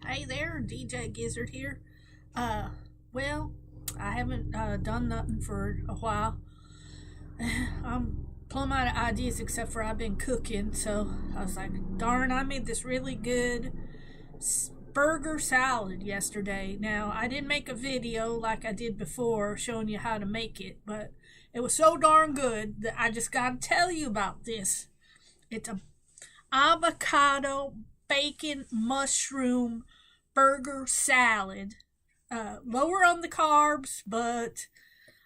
Hey there, DJ Gizzard here. Well, I haven't done nothing for a while. I'm plumb out of ideas except for I've been cooking, so I was like, darn, I made this really good burger salad yesterday. Now, I didn't make a video like I did before showing you how to make it, but it was so darn good that I just gotta tell you about this. It's a avocado bacon mushroom burger salad. Lower on the carbs, but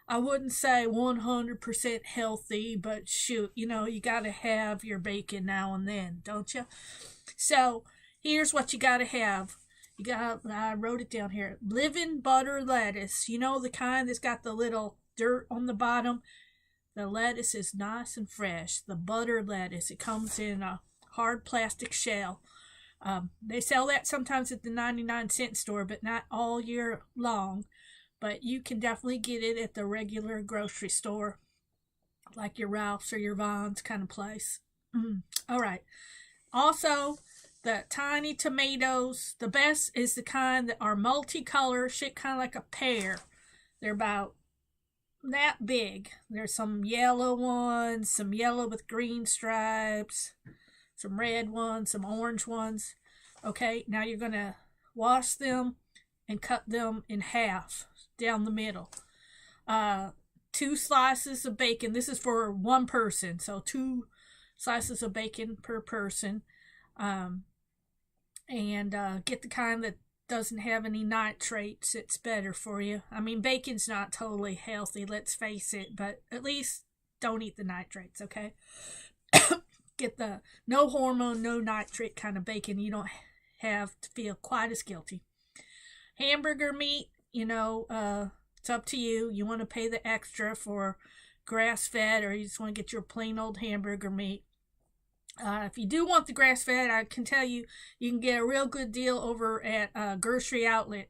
I wouldn't say 100% healthy, but shoot, you gotta have your bacon now and then, don't you? So, here's what you gotta have. I wrote it down here. Living butter lettuce. You know, the kind that's got the little dirt on the bottom? The lettuce is nice and fresh. The butter lettuce. It comes in a hard plastic shell. They sell that sometimes at the 99-cent store, but not all year long. But you can definitely get it at the regular grocery store, like your Ralph's or your Vons kind of place. All right. Also, the tiny tomatoes. The best is the kind that are multicolor, shit kind of like a pear. They're about that big. There's some yellow ones, some yellow with green stripes, some red ones, some orange ones. Okay, now you're going to wash them and cut them in half down the middle. 2 slices of bacon. This is for one person, so 2 slices of bacon per person. And get the kind that doesn't have any nitrates. It's better for you. I mean, bacon's not totally healthy, let's face it, but at least don't eat the nitrates, okay? Get the no hormone, no nitrate kind of bacon. You don't have to feel quite as guilty. Hamburger meat, it's up to you. You want to pay the extra for grass-fed, or you just want to get your plain old hamburger meat. If you do want the grass-fed, I can tell you, you can get a real good deal over at Grocery Outlet.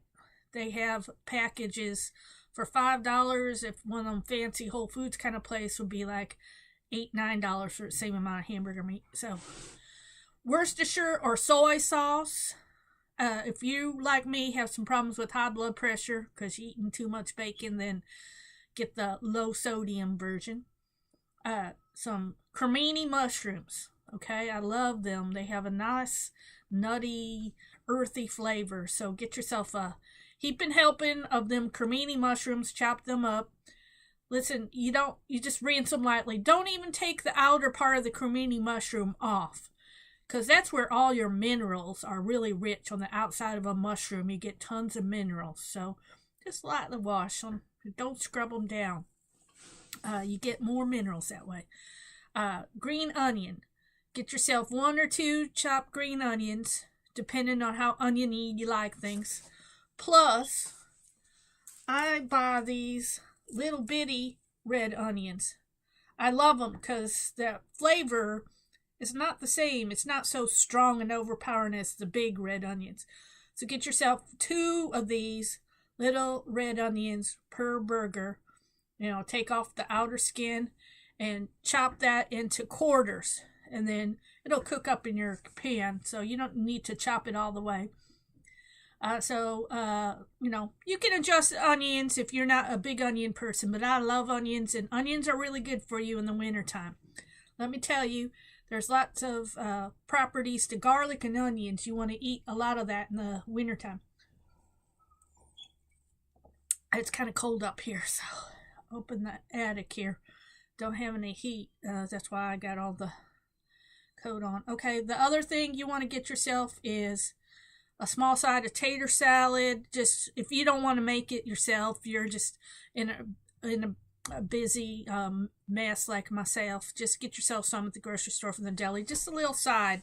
They have packages for $5. If one of them fancy Whole Foods kind of place would be like $8-9 for the same amount of hamburger meat. So, Worcestershire or soy sauce. If you, like me, have some problems with high blood pressure because you're eating too much bacon, then get the low sodium version. Some crimini mushrooms. Okay, I love them. They have a nice, nutty, earthy flavor. So get yourself a heaping helping of them crimini mushrooms. Chop them up. Listen, you just rinse them lightly. Don't even take the outer part of the crimini mushroom off, because that's where all your minerals are really rich. On the outside of a mushroom, you get tons of minerals. So just lightly wash them. Don't scrub them down. You get more minerals that way. Green onion. Get yourself 1 or 2 chopped green onions, depending on how oniony you like things. Plus, I buy these little bitty red onions. I love them because the flavor is not the same. It's not so strong and overpowering as the big red onions. So get yourself 2 of these little red onions per burger. Take off the outer skin and chop that into quarters. And then it'll cook up in your pan, so you don't need to chop it all the way. You can adjust the onions if you're not a big onion person, but I love onions, and onions are really good for you in the wintertime. Let me tell you, there's lots of properties to garlic and onions. You want to eat a lot of that in the wintertime. It's kind of cold up here, so open the attic here. Don't have any heat. That's why I got all the coat on. Okay, the other thing you want to get yourself is a small side of tater salad. Just if you don't want to make it yourself, you're just in a busy mess like myself, just get yourself some at the grocery store from the deli. Just a little side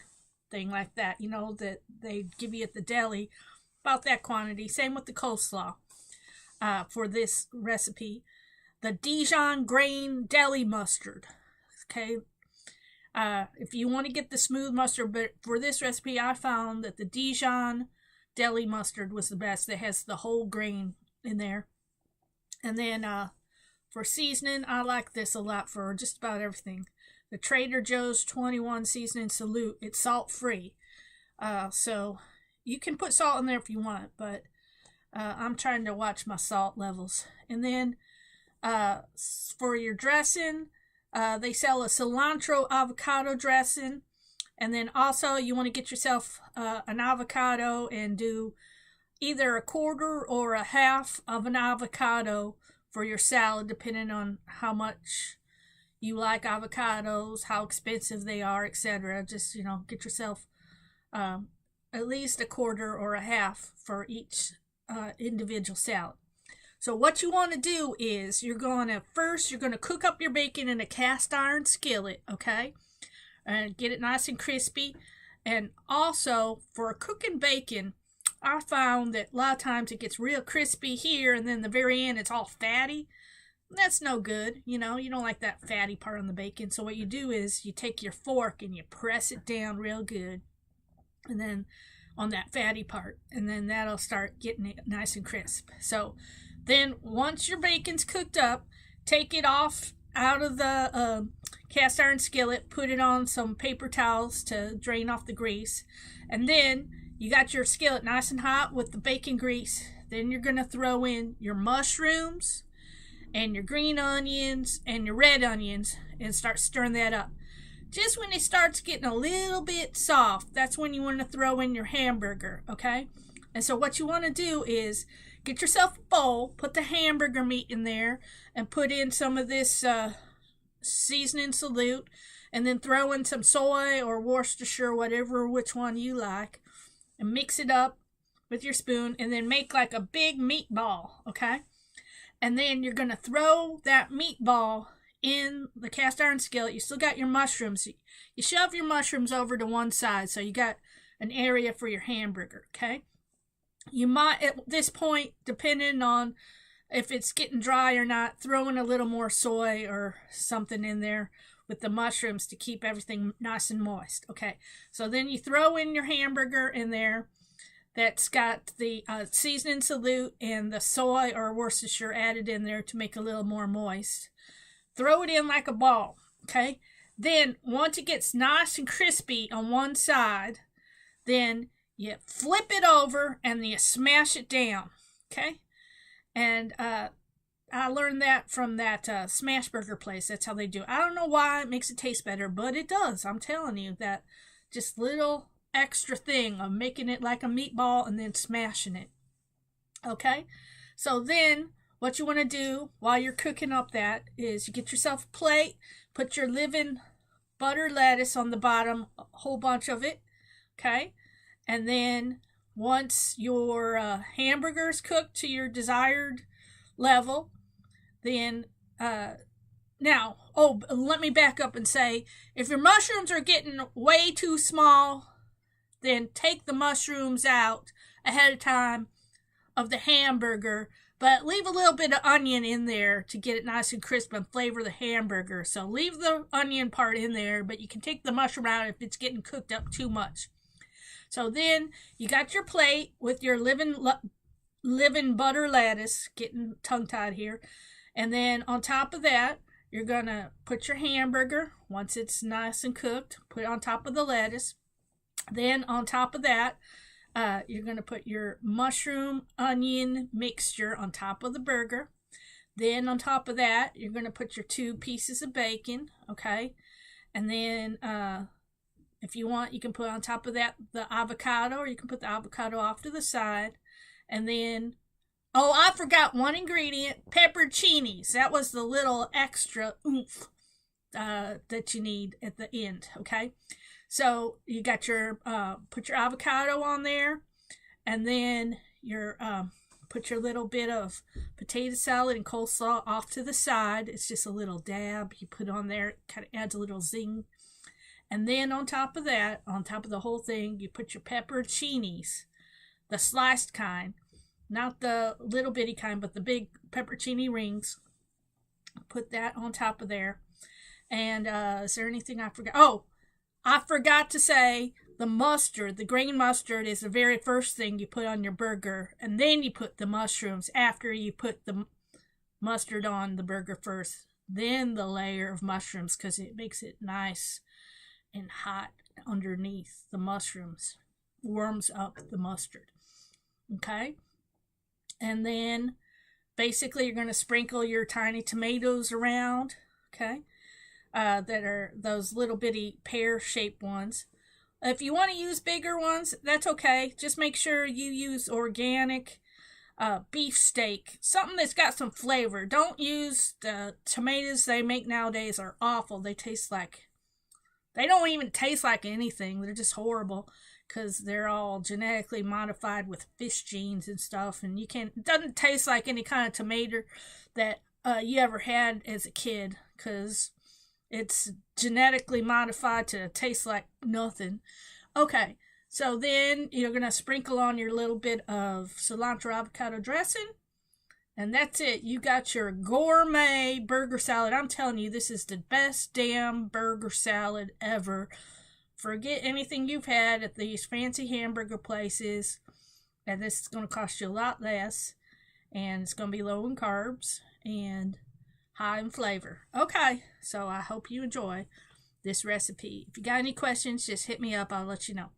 thing like that, that they give you at the deli, about that quantity. Same with the coleslaw. For this recipe, the Dijon grain deli mustard. Okay. If you want to get the smooth mustard, but for this recipe, I found that the Dijon deli mustard was the best. That has the whole grain in there. And then for seasoning, I like this a lot for just about everything. The Trader Joe's 21 seasoning salute. It's salt free. So you can put salt in there if you want, but I'm trying to watch my salt levels. And then for your dressing, they sell a cilantro avocado dressing. And then also you want to get yourself an avocado and do either a quarter or a half of an avocado for your salad, depending on how much you like avocados, how expensive they are, etc. Just, get yourself at least a quarter or a half for each individual salad. So what you want to do is you're going to cook up your bacon in a cast iron skillet, okay? And get it nice and crispy. And also, for cooking bacon, I found that a lot of times it gets real crispy here, and then the very end it's all fatty. That's no good, you don't like that fatty part on the bacon. So what you do is you take your fork and you press it down real good, and then on that fatty part, and then that'll start getting it nice and crisp. So then once your bacon's cooked up, take it off out of the cast iron skillet, put it on some paper towels to drain off the grease, and then you got your skillet nice and hot with the bacon grease. Then you're going to throw in your mushrooms and your green onions and your red onions and start stirring that up. Just when it starts getting a little bit soft, that's when you want to throw in your hamburger, okay? And so what you want to do is get yourself a bowl, put the hamburger meat in there, and put in some of this seasoning salute, and then throw in some soy or Worcestershire, which one you like, and mix it up with your spoon, and then make like a big meatball, okay? And then you're going to throw that meatball in the cast iron skillet. You still got your mushrooms. You shove your mushrooms over to one side, so you got an area for your hamburger, okay? You might, at this point, depending on if it's getting dry or not, throw in a little more soy or something in there with the mushrooms to keep everything nice and moist. Okay, so then you throw in your hamburger in there that's got the seasoning salute and the soy or Worcestershire added in there to make it a little more moist. Throw it in like a ball, okay? Then, once it gets nice and crispy on one side, then you flip it over and you smash it down, okay? And I learned that from that smash burger place. That's how they do it. I don't know why it makes it taste better, but it does. I'm telling you, that just little extra thing of making it like a meatball and then smashing it, okay? So then what you want to do while you're cooking up that is you get yourself a plate, put your living butter lettuce on the bottom, a whole bunch of it, okay? And then once your hamburger's cooked to your desired level, then let me back up and say, if your mushrooms are getting way too small, then take the mushrooms out ahead of time of the hamburger, but leave a little bit of onion in there to get it nice and crisp and flavor the hamburger. So leave the onion part in there, but you can take the mushroom out if it's getting cooked up too much. So then you got your plate with your living butter lettuce, getting tongue-tied here. And then on top of that, you're going to put your hamburger, once it's nice and cooked, put it on top of the lettuce. Then on top of that, you're going to put your mushroom onion mixture on top of the burger. Then on top of that, you're going to put your 2 pieces of bacon, okay? And then if you want, you can put on top of that the avocado, or you can put the avocado off to the side. And then, I forgot one ingredient, pepperoncinis. That was the little extra oomph that you need at the end, okay? So you got your, put your avocado on there, and then your, put your little bit of potato salad and coleslaw off to the side. It's just a little dab you put on there. It kind of adds a little zing. And then on top of that, on top of the whole thing, you put your pepperoncinis, the sliced kind, not the little bitty kind, but the big pepperoncini rings. Put that on top of there. And is there anything I forgot? I forgot to say the mustard, the green mustard, is the very first thing you put on your burger, and then you put the mushrooms after you put the mustard on the burger first, then the layer of mushrooms, because it makes it nice and hot underneath the mushrooms. warms up the mustard. Okay? And then basically you're going to sprinkle your tiny tomatoes around, okay? That are those little bitty pear-shaped ones. If you want to use bigger ones, that's okay. Just make sure you use organic beefsteak, something that's got some flavor. Don't use the tomatoes they make nowadays are awful. They don't even taste like anything. They're just horrible because they're all genetically modified with fish genes and stuff, and it doesn't taste like any kind of tomato that you ever had as a kid, because it's genetically modified to taste like nothing. Okay, so then you're going to sprinkle on your little bit of cilantro avocado dressing. And that's it. You got your gourmet burger salad. I'm telling you, this is the best damn burger salad ever. Forget anything you've had at these fancy hamburger places. And this is going to cost you a lot less. And it's going to be low in carbs and high in flavor. Okay, so I hope you enjoy this recipe. If you got any questions, just hit me up. I'll let you know.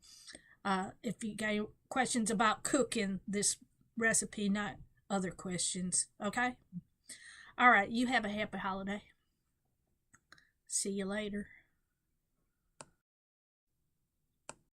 If you got any questions about cooking this recipe, not other questions. Okay? All right, you have a happy holiday. See you later.